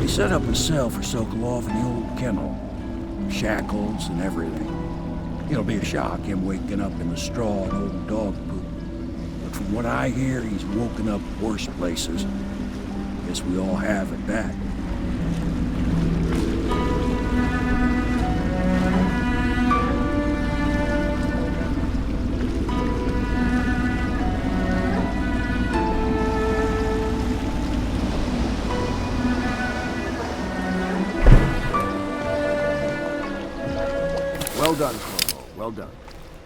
set up a cell for Sokolov in the old kennel. Shackles and everything. It'll be a shock, him waking up in the straw and old dog poop. But from what I hear, he's woken up worse places. Guess we all have at that. Well done, Corvo. Well done.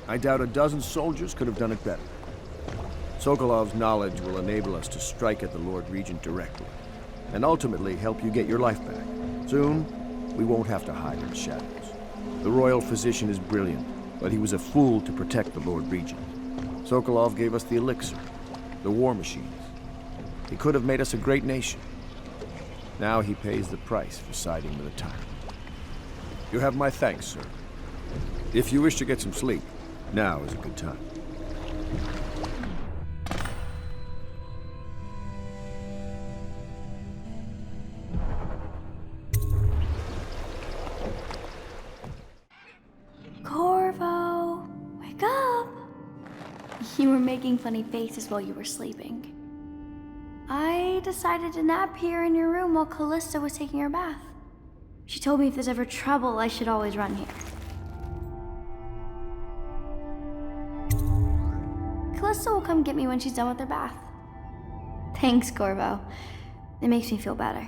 I doubt a dozen soldiers could have done it better. Sokolov's knowledge will enable us to strike at the Lord Regent directly, and ultimately help you get your life back. Soon, we won't have to hide in the shadows. The royal physician is brilliant, but he was a fool to protect the Lord Regent. Sokolov gave us the elixir, the war machines. He could have made us a great nation. Now he pays the price for siding with a tyrant. You have my thanks, sir. If you wish to get some sleep, now is a good time. Corvo, wake up! You were making funny faces while you were sleeping. I decided to nap here in your room while Callista was taking her bath. She told me if there's ever trouble, I should always run here. Callista will come get me when she's done with her bath. Thanks, Corvo. It makes me feel better.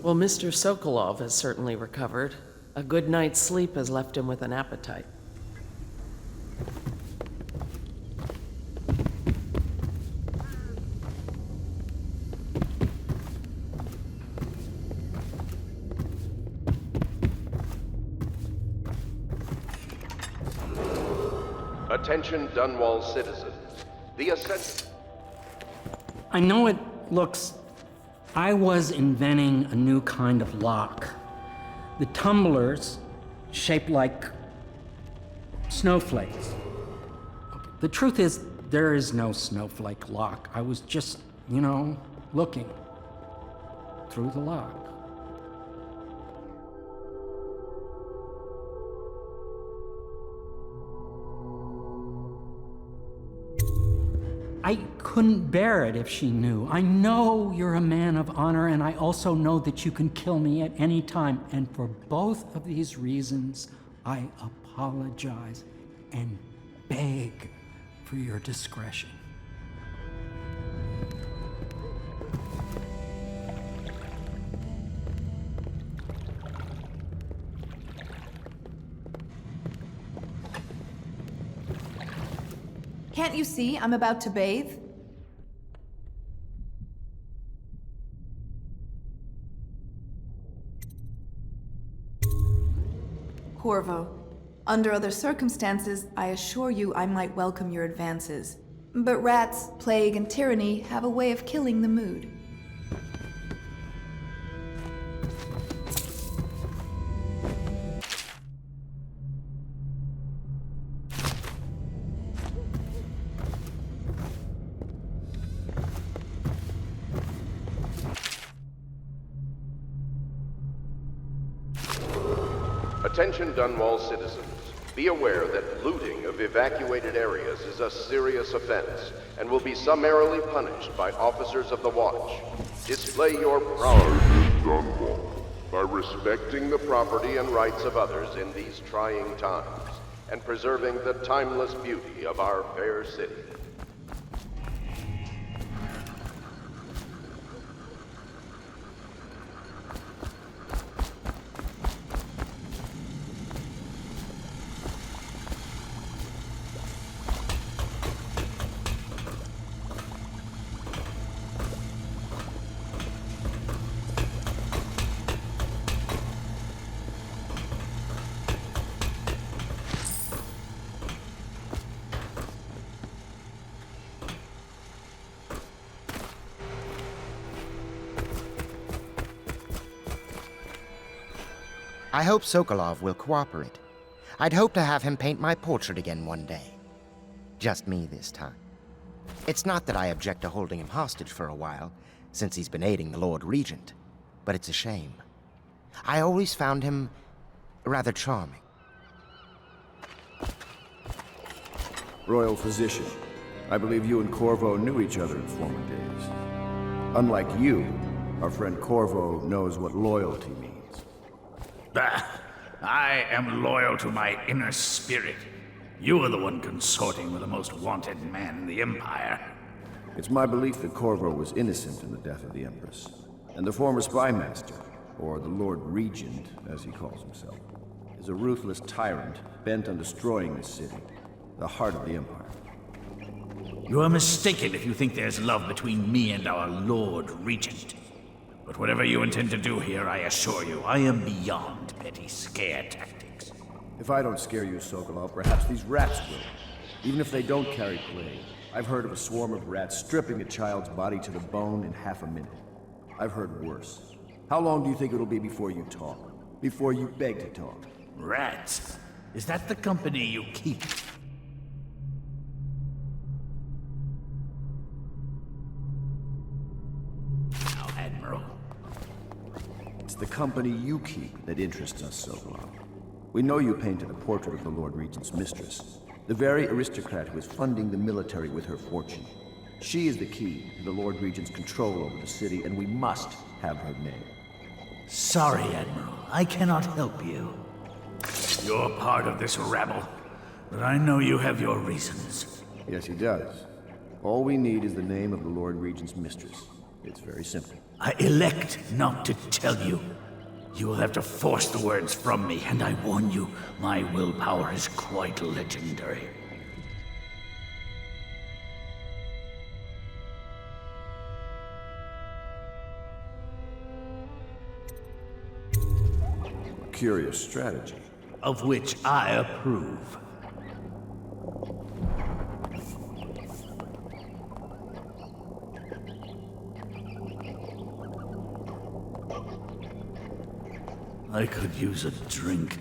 Well, Mr. Sokolov has certainly recovered. A good night's sleep has left him with an appetite. Attention, Dunwall citizens. The ascent. I know it looks... I was inventing a new kind of lock. The tumblers, shaped like snowflakes. The truth is, there is no snowflake lock. I was just, looking through the lock. I couldn't bear it if she knew. I know you're a man of honor, and I also know that you can kill me at any time. And for both of these reasons, I apologize and beg for your discretion. Can't you see I'm about to bathe? Corvo, under other circumstances, I assure you I might welcome your advances. But rats, plague, and tyranny have a way of killing the mood. Attention, Dunwall citizens. Be aware that looting of evacuated areas is a serious offense and will be summarily punished by officers of the watch. Display your prowess, Dunwall, by respecting the property and rights of others in these trying times and preserving the timeless beauty of our fair city. I hope Sokolov will cooperate. I'd hope to have him paint my portrait again one day. Just me this time. It's not that I object to holding him hostage for a while, since he's been aiding the Lord Regent, but it's a shame. I always found him rather charming. Royal Physician, I believe you and Corvo knew each other in former days. Unlike you, our friend Corvo knows what loyalty means. I am loyal to my inner spirit. You are the one consorting with the most wanted man in the Empire. It's my belief that Corvo was innocent in the death of the Empress, and the former spy master, or the Lord Regent, as he calls himself, is a ruthless tyrant bent on destroying this city, the heart of the Empire. You are mistaken if you think there's love between me and our Lord Regent. But whatever you intend to do here, I assure you, I am beyond petty scare tactics. If I don't scare you, Sokolov, perhaps these rats will. Even if they don't carry plague, I've heard of a swarm of rats stripping a child's body to the bone in half a minute. I've heard worse. How long do you think it'll be before you talk? Before you beg to talk? Rats? Is that the company you keep? Now, Admiral. It's the company you keep that interests us, Sokolov. We know you painted a portrait of the Lord Regent's mistress, the very aristocrat who is funding the military with her fortune. She is the key to the Lord Regent's control over the city, and we must have her name. Sorry, Admiral. I cannot help you. You're part of this rabble, but I know you have your reasons. Yes, he does. All we need is the name of the Lord Regent's mistress. It's very simple. I elect not to tell you. You will have to force the words from me, and I warn you, my willpower is quite legendary. Curious strategy. Of which I approve. I could use a drink.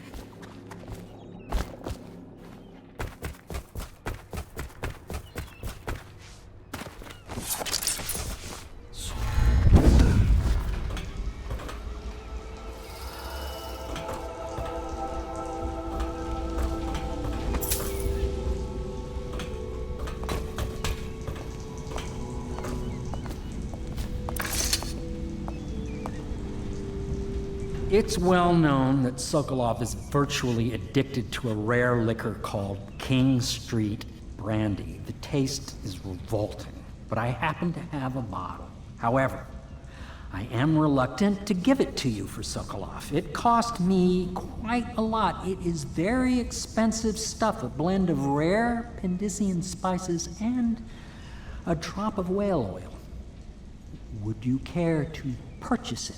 It's well known that Sokolov is virtually addicted to a rare liquor called King Street Brandy. The taste is revolting, but I happen to have a bottle. However, I am reluctant to give it to you for Sokolov. It cost me quite a lot. It is very expensive stuff, a blend of rare Pendician spices and a drop of whale oil. Would you care to purchase it?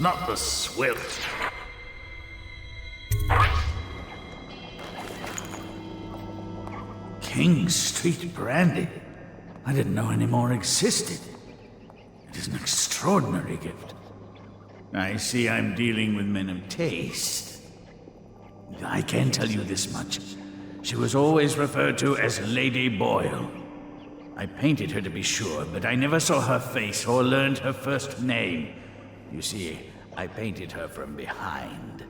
Not the swift. King Street brandy. I didn't know any more existed. It is an extraordinary gift. I see I'm dealing with men of taste. I can tell you this much. She was always referred to as Lady Boyle. I painted her to be sure, but I never saw her face or learned her first name. You see, I painted her from behind.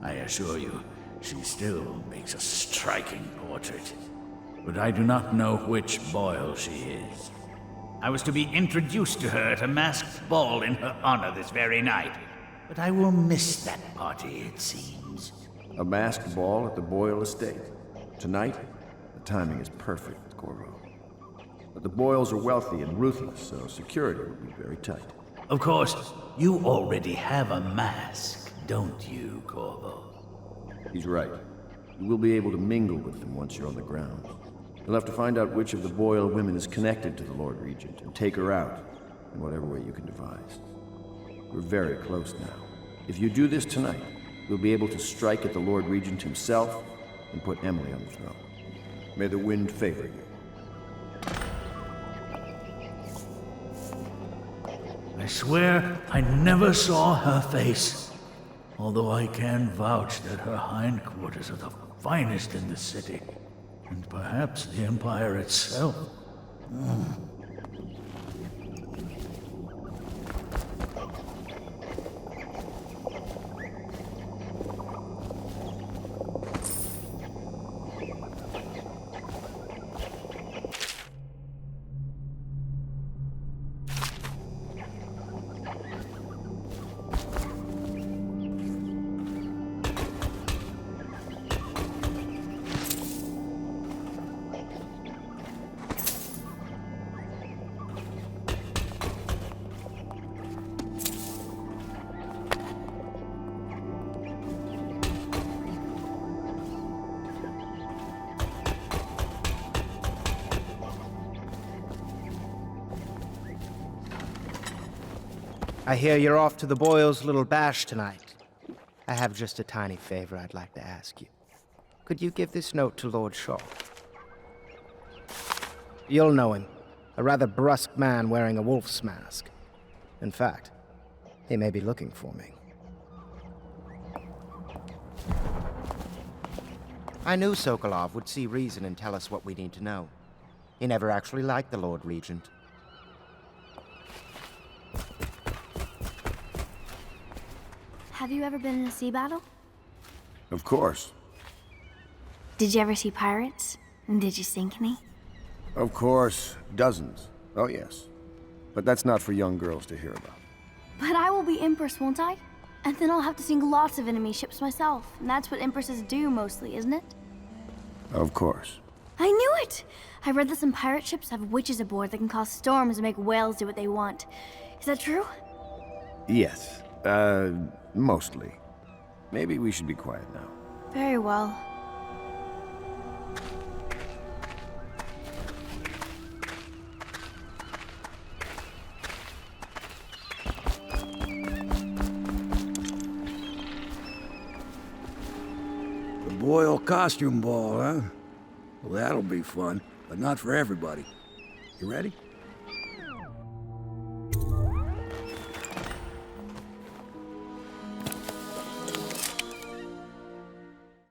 I assure you, she still makes a striking portrait. But I do not know which Boyle she is. I was to be introduced to her at a masked ball in her honor this very night. But I will miss that party, it seems. A masked ball at the Boyle estate. Tonight? The timing is perfect, Corvo. But the Boyles are wealthy and ruthless, so security will be very tight. Of course, you already have a mask, don't you, Corvo? He's right. You will be able to mingle with them once you're on the ground. You'll have to find out which of the Boyle women is connected to the Lord Regent and take her out in whatever way you can devise. We're very close now. If you do this tonight, you'll be able to strike at the Lord Regent himself and put Emily on the throne. May the wind favor you. I swear I never saw her face. Although I can vouch that her hindquarters are the finest in the city. And perhaps the Empire itself. I hear you're off to the Boyles' little bash tonight. I have just a tiny favor I'd like to ask you. Could you give this note to Lord Shaw? You'll know him. A rather brusque man wearing a wolf's mask. In fact, he may be looking for me. I knew Sokolov would see reason and tell us what we need to know. He never actually liked the Lord Regent. Have you ever been in a sea battle? Of course. Did you ever see pirates? And did you sink any? Of course. Dozens. Oh, yes. But that's not for young girls to hear about. But I will be Empress, won't I? And then I'll have to sink lots of enemy ships myself. And that's what Empresses do mostly, isn't it? Of course. I knew it! I read that some pirate ships have witches aboard that can cause storms and make whales do what they want. Is that true? Yes. Mostly. Maybe we should be quiet now. Very well. The Boyle costume ball, huh? Well, that'll be fun, but not for everybody. You ready?